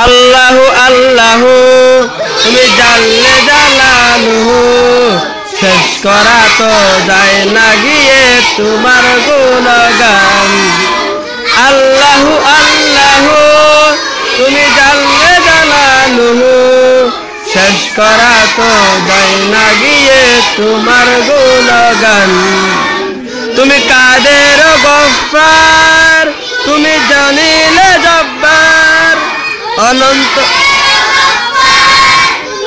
আল্লাহু আল্লাহু তুমি জাল্লে জালালুহু শেষ করা তো যায় না গিয়ে তোমার গুণগান। আল্লাহু আল্লাহু তুমি জাল্লে জালালুহু শেষ করা তো যায় না গিয়ে তোমার গুণগান। তুমি কাদের গফফার তুমি জলিলে জব্বার অনন্ত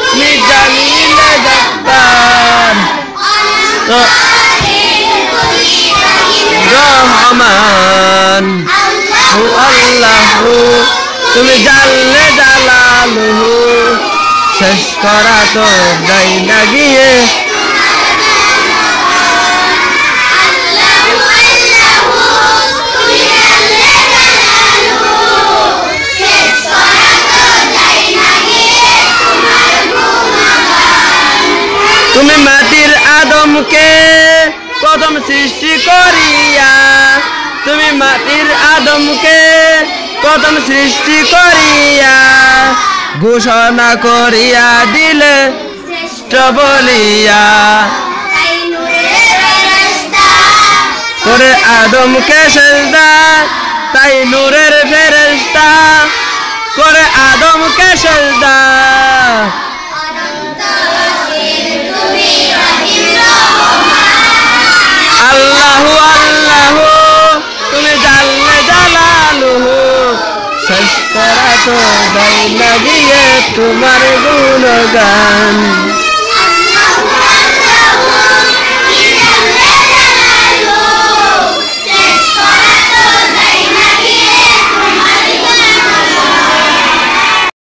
তুমি জলিলে জব্বার রহমান আল্লাহু তুমি জাল্লে জালালুহু শেষ করা তো যায় না গিয়ে তুমি মাটির আদমকে প্রথম সৃষ্টি করিয়া তুমি মাটির আদমকে প্রথম সৃষ্টি করিয়া ঘোষণা করিয়া দিলে শ্রেষ্ঠ বলিয়া করে আদমকে সেজদা তাই নূরের ফেরেশতা করে আদমকে সেজদা। আল্লাহু আল্লাহু তুমি জাল্লে জালালুহু শেষ করা তো যায় না গিয়ে তোমার গুণগান।